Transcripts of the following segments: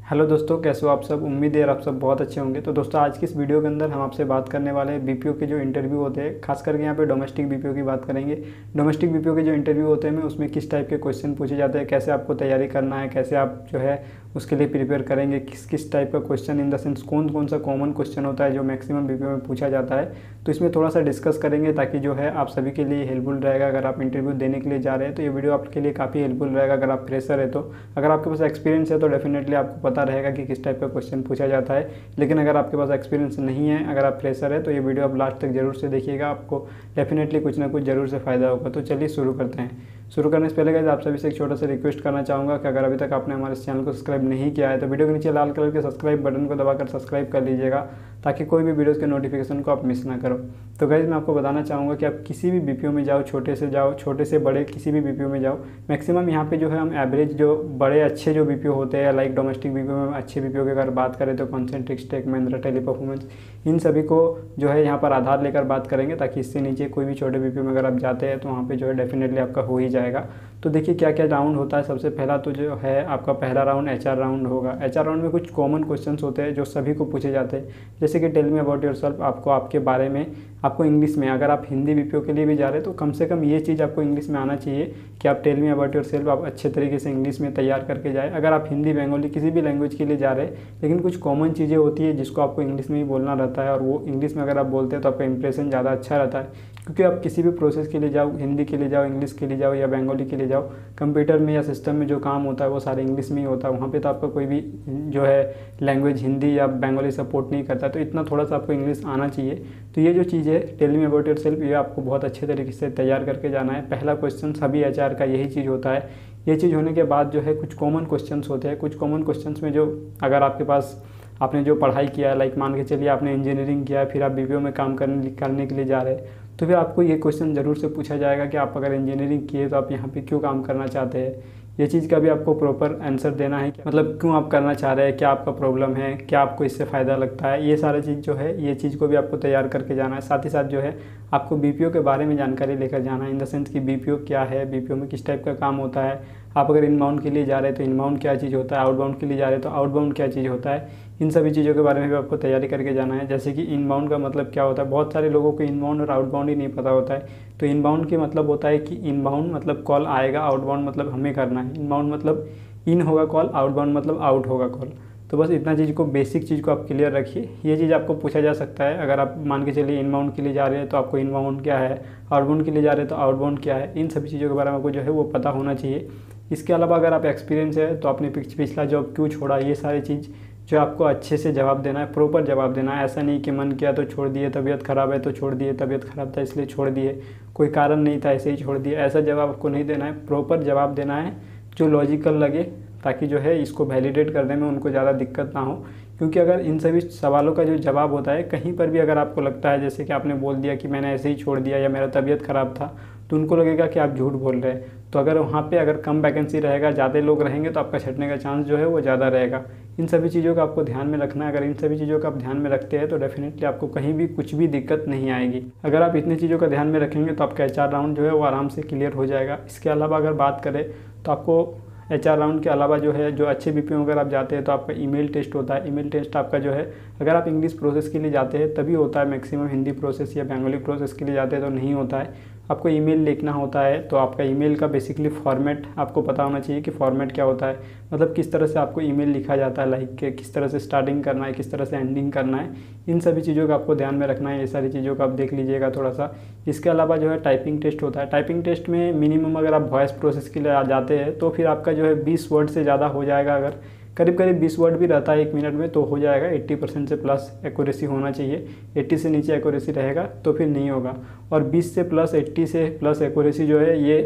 Hello दोस्तों, कैसे हो आप सब। उम्मीद है आप सब बहुत अच्छे होंगे। तो दोस्तों, आज की इस वीडियो के अंदर हम आपसे बात करने वाले हैं बीपीओ के जो इंटरव्यू होते हैं, खास करके यहाँ पे डोमेस्टिक बीपीओ की बात करेंगे। डोमेस्टिक बीपीओ के जो इंटरव्यू होते हैं उसमें किस टाइप के क्वेश्चन पूछे जाते हैं, कैसे आपको तैयारी करना है, कैसे आप जो है उसके लिए प्रिपेयर करेंगे, किस किस टाइप का क्वेश्चन इन द सेंस कौन कौन सा कॉमन क्वेश्चन होता है जो मैक्सिमम बीपीओ में पूछा जाता है। तो इसमें थोड़ा सा डिस्कस करेंगे ताकि जो है आप सभी के लिए हेल्पफुल रहेगा। अगर आप इंटरव्यू देने के लिए जा रहे हैं तो ये वीडियो आपके लिए काफ़ी हेल्पफुल रहेगा। अगर आप फ्रेशर है तो, अगर आपके पास एक्सपीरियंस है तो डेफिनेटली आपको पता रहेगा कि किस टाइप का क्वेश्चन पूछा जाता है। लेकिन अगर आपके पास एक्सपीरियंस नहीं है, अगर आप फ्रेशर है तो ये वीडियो आप लास्ट तक जरूर से देखिएगा, आपको डेफिनेटली कुछ ना कुछ जरूर से फ़ायदा होगा। तो चलिए शुरू करते हैं। शुरू करने से पहले गाइस आप सभी से एक छोटा सा रिक्वेस्ट करना चाहूँगा कि अगर अभी तक आपने हमारे इस चैनल को सब्सक्राइब नहीं किया है तो वीडियो के नीचे लाल कलर के सब्सक्राइब बटन को दबाकर सब्सक्राइब कर लीजिएगा, ताकि कोई भी वीडियोज़ के नोटिफिकेशन को आप मिस ना करो। तो गाइस मैं आपको बताना चाहूँगा कि आप किसी भी बीपीओ में जाओ, छोटे से बड़े किसी भी बीपीओ में जाओ, मैक्सिमम यहाँ पे जो है हम एवरेज जो बड़े अच्छे जो बीपीओ होते हैं, लाइक डोमेस्टिक बीपीओ में अच्छे बीपीओ की अगर बात करें तो Concentrix tech, Mahindra, Teleperformance, इन सभी को जो है यहाँ पर आधार लेकर बात करेंगे, ताकि इससे नीचे कोई भी छोटे बीपीओ में अगर आप जाते हैं तो वहाँ पे जो है डेफिनेटली आपका हो ही जाएगा। तो देखिए क्या क्या राउंड होता है। सबसे पहला तो जो है आपका पहला राउंड एचआर राउंड होगा। एचआर राउंड में कुछ कॉमन क्वेश्चंस होते हैं जो सभी को पूछे जाते हैं, जैसे कि टेल मी अबाउट योरसेल्फ, आपको आपके बारे में, आपको इंग्लिश में, अगर आप हिंदी बीपीओ के लिए भी जा रहे हैं तो कम से कम ये चीज़ आपको इंग्लिश में आना चाहिए कि आप टेल मी अबाउट योरसेल्फ आप अच्छे तरीके से इंग्लिश में तैयार करके जाए। अगर आप हिंदी, बंगाली किसी भी लैंग्वेज के लिए जा रहे हैं, लेकिन कुछ कॉमन चीज़ें होती है जिसको आपको इंग्लिश में ही बोलना रहता है, और वो इंग्लिश में अगर आप बोलते हैं तो आपका इंप्रेशन ज़्यादा अच्छा रहता है। क्योंकि आप किसी भी प्रोसेस के लिए जाओ, हिंदी के लिए जाओ, इंग्लिश के लिए जाओ या बंगाली के लिए जाओ, कंप्यूटर में या सिस्टम में जो काम होता है वो सारे इंग्लिश में ही होता है। वहाँ पे तो आपका कोई भी जो है लैंग्वेज हिंदी या बंगाली सपोर्ट नहीं करता, तो इतना थोड़ा सा आपको इंग्लिश आना चाहिए। तो ये जो चीज़ है टेल मी अबाउट योरसेल्फ, ये आपको बहुत अच्छे तरीके से तैयार करके जाना है। पहला क्वेश्चन सभी एचआर का यही चीज़ होता है। ये चीज़ होने के बाद जो है कुछ कॉमन क्वेश्चंस होते हैं। कुछ कॉमन क्वेश्चंस में जो, अगर आपके पास आपने जो पढ़ाई किया है, लाइक मान के चलिए आपने इंजीनियरिंग किया है, फिर आप बीपीओ में काम करने के लिए जा रहे हैं, तो फिर आपको ये क्वेश्चन ज़रूर से पूछा जाएगा कि आप अगर इंजीनियरिंग किए तो आप यहाँ पे क्यों काम करना चाहते हैं। ये चीज़ का भी आपको प्रॉपर आंसर देना है, मतलब क्यों आप करना चाह रहे हैं, क्या आपका प्रॉब्लम है, क्या आपको इससे फ़ायदा लगता है। ये सारी चीज़ जो है, ये चीज़ को भी आपको तैयार करके जाना है। साथ ही साथ जो है आपको बीपीओ के बारे में जानकारी लेकर जाना है, इन द सेंस कि बीपीओ क्या है, बीपीओ में किस टाइप का काम होता है। आप अगर इनबाउंड के लिए जा रहे हैं तो इनबाउंड क्या चीज़ होता है, आउटबाउंड के लिए जा रहे हैं तो आउटबाउंड क्या चीज़ होता है। इन सभी चीज़ों के बारे में भी आपको तैयारी करके जाना है। जैसे कि इनबाउंड का मतलब क्या होता है, बहुत सारे लोगों को इनबाउंड और आउटबाउंड ही नहीं पता होता है। तो इनबाउंड के मतलब होता है कि इनबाउंड मतलब कॉल आएगा, आउटबाउंड मतलब हमें करना है। इनबाउंड मतलब इन होगा कॉल, आउटबाउंड मतलब आउट होगा कॉल। तो बस इतना चीज़ को, बेसिक चीज़ को आप क्लियर रखिए। ये चीज़ आपको पूछा जा सकता है। अगर आप मान के चलिए इनबाउंड के लिए जा रहे हैं तो आपको इनबाउंड क्या है, आउटबाउंड के लिए जा रहे हैं तो आउटबाउंड क्या है। इन सभी चीज़ों के बारे में आपको जो है वो पता होना चाहिए। इसके अलावा अगर आप एक्सपीरियंस है तो आपने पिछला जॉब क्यों छोड़ा, ये सारी चीज़ जो आपको अच्छे से जवाब देना है, प्रॉपर जवाब देना है। ऐसा नहीं कि मन किया तो छोड़ दिए, तबीयत ख़राब है तो छोड़ दिए, तबीयत ख़राब था इसलिए छोड़ दिए, कोई कारण नहीं था ऐसे ही छोड़ दिए, ऐसा जवाब आपको नहीं देना है। प्रॉपर जवाब देना है जो लॉजिकल लगे, ताकि जो है इसको वैलिडेट करने में उनको ज़्यादा दिक्कत ना हो। क्योंकि अगर इन सभी सवालों का जो जवाब होता है, कहीं पर भी अगर आपको लगता है जैसे कि आपने बोल दिया कि मैंने ऐसे ही छोड़ दिया या मेरा तबीयत ख़राब था, तो उनको लगेगा कि आप झूठ बोल रहे हैं। तो अगर वहाँ पे अगर कम वैकेंसी रहेगा, ज़्यादा लोग रहेंगे, तो आपका छटने का चांस जो है वो ज़्यादा रहेगा। इन सभी चीज़ों का आपको ध्यान में रखना है। अगर इन सभी चीज़ों का आप ध्यान में रखते हैं तो डेफिनेटली आपको कहीं भी कुछ भी दिक्कत नहीं आएगी। अगर आप इतनी चीज़ों का ध्यान में रखेंगे तो आपका एचआर राउंड जो है वो आराम से क्लियर हो जाएगा। इसके अलावा अगर बात करें तो आपको एचआर राउंड के अलावा जो है, जो अच्छे बीपीओ अगर आप जाते हैं तो आपका ईमेल टेस्ट होता है। ईमेल टेस्ट आपका जो है, अगर आप इंग्लिश प्रोसेस के लिए जाते हैं तभी होता है, मैक्सिमम हिंदी प्रोसेस या बंगाली प्रोसेस के लिए जाते हैं तो नहीं होता है। आपको ईमेल लिखना होता है, तो आपका ईमेल का बेसिकली फॉर्मेट आपको पता होना चाहिए कि फॉर्मेट क्या होता है, मतलब किस तरह से आपको ईमेल लिखा जाता है, लाइक किस तरह से स्टार्टिंग करना है, किस तरह से एंडिंग करना है। इन सभी चीज़ों का आपको ध्यान में रखना है। ये सारी चीज़ों का आप देख लीजिएगा थोड़ा सा। इसके अलावा जो है टाइपिंग टेस्ट होता है। टाइपिंग टेस्ट में मिनिमम अगर आप वॉइस प्रोसेस के लिए आ जाते हैं तो फिर आपका जो है 20 वर्ड से ज़्यादा हो जाएगा। अगर करीब 20 वर्ड भी रहता है 1 मिनट में तो हो जाएगा। 80% से प्लस एक्यूरेसी होना चाहिए। 80 से नीचे एक्यूरेसी रहेगा तो फिर नहीं होगा। और 20 से प्लस, 80 से प्लस एक्यूरेसी जो है ये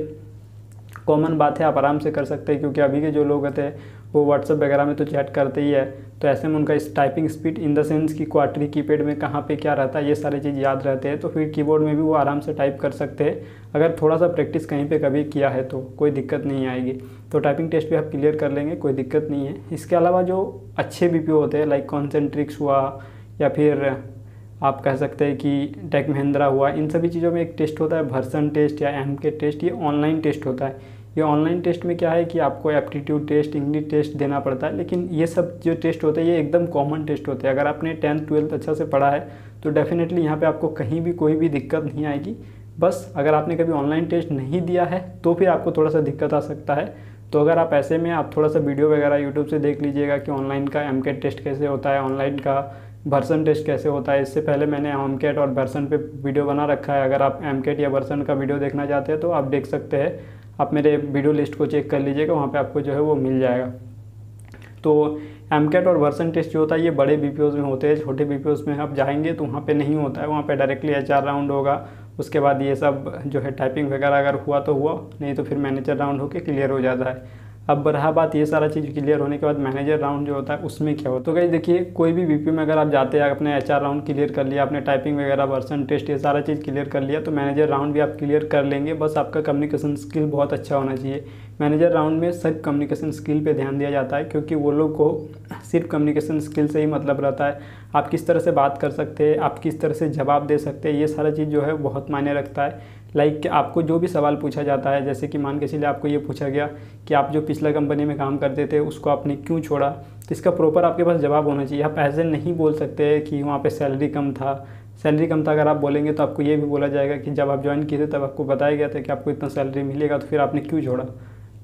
कॉमन बात है, आप आराम से कर सकते हैं। क्योंकि अभी के जो लोग होते हैं वो व्हाट्सअप वगैरह में तो चैट करते ही है, तो ऐसे में उनका इस typing speed in the sense कि क्वार्टरी कीपैड में कहाँ पे क्या रहता है, ये सारी चीज़ याद रहते हैं। तो फिर कीबोर्ड में भी वो आराम से टाइप कर सकते हैं। अगर थोड़ा सा प्रैक्टिस कहीं पे कभी किया है तो कोई दिक्कत नहीं आएगी। तो टाइपिंग टेस्ट भी आप क्लियर कर लेंगे, कोई दिक्कत नहीं है। इसके अलावा जो अच्छे बीपीओ होते हैं, लाइक कॉन्सेंट्रिक्स हुआ या फिर आप कह सकते हैं कि टेक महिंद्रा हुआ, इन सभी चीज़ों में एक टेस्ट होता है वर्सन टेस्ट या एम के टेस्ट। ये ऑनलाइन टेस्ट होता है। ये ऑनलाइन टेस्ट में क्या है कि आपको एप्टीट्यूड टेस्ट, इंग्लिश टेस्ट देना पड़ता है, लेकिन ये सब जो टेस्ट होते हैं ये एकदम कॉमन टेस्ट होते हैं। अगर आपने 10th 12th अच्छा से पढ़ा है तो डेफिनेटली यहाँ पे आपको कहीं भी कोई भी दिक्कत नहीं आएगी। बस अगर आपने कभी ऑनलाइन टेस्ट नहीं दिया है तो फिर आपको थोड़ा सा दिक्कत आ सकता है। तो अगर आप ऐसे में आप थोड़ा सा वीडियो वगैरह यूट्यूब से देख लीजिएगा कि ऑनलाइन का एमकेट टेस्ट कैसे होता है, ऑनलाइन का वर्सन टेस्ट कैसे होता है। इससे पहले मैंने एमकेट और वर्सन पे वीडियो बना रखा है। अगर आप एमकेट या वर्सन का वीडियो देखना चाहते हैं तो आप देख सकते हैं, आप मेरे वीडियो लिस्ट को चेक कर लीजिएगा, वहाँ पे आपको जो है वो मिल जाएगा। तो एमकेट और वर्सन टेस्ट जो होता है ये बड़े बीपीओज में होते हैं, छोटे बीपीओज में आप जाएंगे तो वहाँ पे नहीं होता है। वहाँ पे डायरेक्टली HR राउंड होगा, उसके बाद ये सब जो है टाइपिंग वगैरह अगर हुआ तो हुआ, नहीं तो फिर मैनेजर राउंड होके क्लियर हो जाता है। अब रहा बात ये सारा चीज़ क्लियर होने के बाद मैनेजर राउंड जो होता है उसमें क्या होता है। तो गाइस देखिए, कोई भी बीपीओ में अगर आप जाते हैं, अपने HR राउंड क्लियर कर लिया, आपने टाइपिंग वगैरह वर्सन टेस्ट ये सारा चीज़ क्लियर कर लिया, तो मैनेजर राउंड भी आप क्लियर कर लेंगे। बस आपका कम्युनिकेशन स्किल बहुत अच्छा होना चाहिए। मैनेजर राउंड में सिर्फ कम्युनिकेशन स्किल पे ध्यान दिया जाता है, क्योंकि वो लोग को सिर्फ कम्युनिकेशन स्किल से ही मतलब रहता है। आप किस तरह से बात कर सकते हैं, आप किस तरह से जवाब दे सकते हैं, ये सारा चीज़ जो है बहुत मायने रखता है। लाइक आपको जो भी सवाल पूछा जाता है, जैसे कि मान के चलिए आपको ये पूछा गया कि आप जो पिछला कंपनी में काम करते थे उसको आपने क्यों छोड़ा, तो इसका प्रॉपर आपके पास जवाब होना चाहिए। आप ऐसे नहीं बोल सकते कि वहाँ पे सैलरी कम था। सैलरी कम था अगर आप बोलेंगे तो आपको ये भी बोला जाएगा कि जब आप ज्वाइन किए थे तब आपको बताया गया था कि आपको इतना सैलरी मिलेगा, तो फिर आपने क्यों छोड़ा।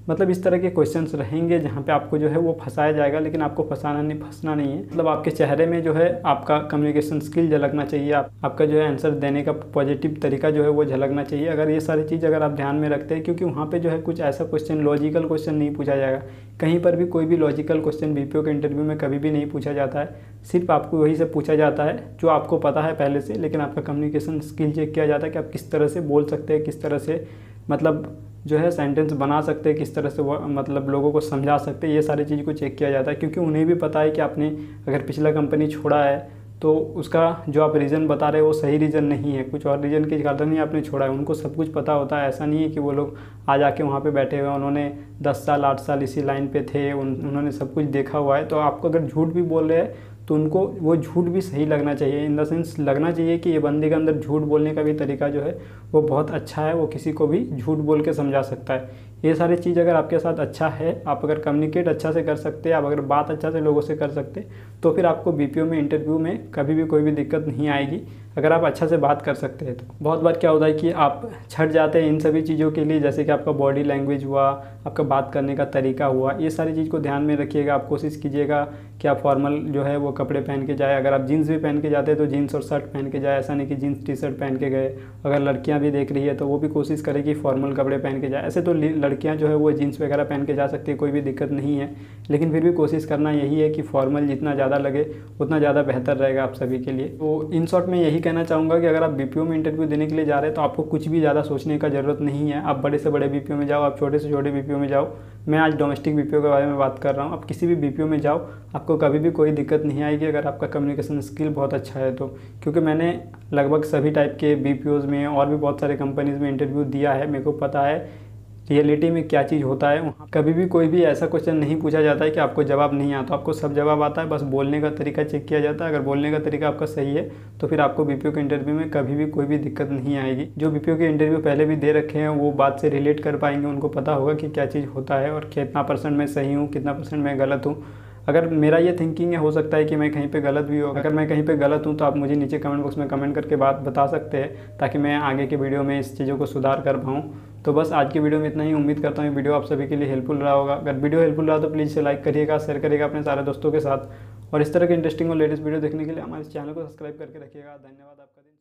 मतलब इस तरह के क्वेश्चंस रहेंगे जहाँ पे आपको जो है वो फंसाया जाएगा, लेकिन आपको फंसना नहीं है। मतलब आपके चेहरे में जो है आपका कम्युनिकेशन स्किल झलकना चाहिए, आपका जो है आंसर देने का पॉजिटिव तरीका जो है वो झलकना चाहिए। अगर ये सारी चीज़ अगर आप ध्यान में रखते हैं, क्योंकि वहाँ पे जो है कुछ ऐसा क्वेश्चन, लॉजिकल क्वेश्चन नहीं पूछा जाएगा। कहीं पर भी कोई भी लॉजिकल क्वेश्चन बीपीओ के इंटरव्यू में कभी भी नहीं पूछा जाता है। सिर्फ आपको वही से पूछा जाता है जो आपको पता है पहले से, लेकिन आपका कम्युनिकेशन स्किल चेक किया जाता है कि आप किस तरह से बोल सकते हैं, किस तरह से मतलब जो है सेंटेंस बना सकते हैं, किस तरह से वो मतलब लोगों को समझा सकते हैं। ये सारी चीज़ को चेक किया जाता है, क्योंकि उन्हें भी पता है कि आपने अगर पिछला कंपनी छोड़ा है तो उसका जो आप रीज़न बता रहे हो वो सही रीज़न नहीं है, कुछ और रीज़न के कारण ही आपने छोड़ा है। उनको सब कुछ पता होता है। ऐसा नहीं है कि वो लोग आ जाके वहाँ पे बैठे हुए, उन्होंने 10 साल 8 साल इसी लाइन पे थे, उन्होंने सब कुछ देखा हुआ है। तो आपको अगर झूठ भी बोल रहे हैं तो उनको वो झूठ भी सही लगना चाहिए, इन द सेंस लगना चाहिए कि ये बंदे के अंदर झूठ बोलने का भी तरीका जो है वो बहुत अच्छा है, वो किसी को भी झूठ बोल के समझा सकता है। ये सारी चीज़ अगर आपके साथ अच्छा है, आप अगर कम्युनिकेट अच्छा से कर सकते हैं, आप अगर बात अच्छा से लोगों से कर सकते, तो फिर आपको बीपीओ में इंटरव्यू में कभी भी कोई भी दिक्कत नहीं आएगी, अगर आप अच्छा से बात कर सकते हैं। तो बहुत बार क्या होता है कि आप छट जाते हैं इन सभी चीज़ों के लिए, जैसे कि आपका बॉडी लैंग्वेज हुआ, आपका बात करने का तरीका हुआ, ये सारी चीज़ को ध्यान में रखिएगा। आप कोशिश कीजिएगा कि आप फॉर्मल जो है वो कपड़े पहन के जाए। अगर आप जीन्स भी पहन के जाते हैं तो जीन्स और शर्ट पहन के जाए, ऐसा नहीं कि जीन्स टी शर्ट पहन के गए। अगर लड़कियां भी देख रही है तो वो भी कोशिश करे कि फॉर्मल कपड़े पहन के जाए। ऐसे तो लड़कियां जो है वो जीन्स वगैरह पहन के जा सकती है, कोई भी दिक्कत नहीं है, लेकिन फिर भी कोशिश करना यही है कि फॉर्मल जितना ज़्यादा लगे उतना ज़्यादा बेहतर रहेगा आप सभी के लिए। तो इन शॉर्ट में यही कहना चाहूँगा कि अगर आप बीपीओ में इंटरव्यू देने के लिए जा रहे हैं तो आपको कुछ भी ज़्यादा सोचने का ज़रूरत नहीं है। आप बड़े से बड़े बीपीओ में जाओ, आप छोटे से छोटे बीपीओ में जाओ। मैं आज डोमेस्टिक बीपीओ के बारे में बात कर रहा हूँ। आप किसी भी बीपीओ में जाओ, आपको कभी भी कोई दिक्कत नहीं आएगी अगर आपका कम्युनिकेशन स्किल बहुत अच्छा है तो। क्योंकि मैंने लगभग सभी टाइप के बीपीओज़ में और भी बहुत सारे कंपनीज़ में इंटरव्यू दिया है, मेरे को पता है रियलिटी में क्या चीज़ होता है। वहाँ कभी भी कोई भी ऐसा क्वेश्चन नहीं पूछा जाता है कि आपको जवाब नहीं आता, आपको सब जवाब आता है, बस बोलने का तरीका चेक किया जाता है। अगर बोलने का तरीका आपका सही है तो फिर आपको बीपीओ के इंटरव्यू में कभी भी कोई भी दिक्कत नहीं आएगी। जो बीपीओ के इंटरव्यू पहले भी दे रखे हैं वो बात से रिलेट कर पाएंगे, उनको पता होगा कि क्या चीज़ होता है और कितना % मैं सही हूँ, कितना % मैं गलत हूँ। अगर मेरा ये थिंकिंग है, हो सकता है कि मैं कहीं पे गलत भी हूँ। अगर मैं कहीं पे गलत हूँ तो आप मुझे नीचे कमेंट बॉक्स में कमेंट करके बात बता सकते हैं, ताकि मैं आगे के वीडियो में इस चीज़ों को सुधार कर पाऊँ। तो बस आज की वीडियो में इतना ही। उम्मीद करता हूँ ये वीडियो आप सभी के लिए हेल्पफुल रहा होगा। अगर वीडियो हेल्पफुल रहा तो प्लीज़ इसे लाइक करिएगा, शेयर करिएगा अपने सारे दोस्तों के साथ, और इस तरह के इंटरेस्टिंग और लेटेस्ट वीडियो देखने के लिए हमारे चैनल को सब्सक्राइब करके रखिएगा। धन्यवाद, आपका दिन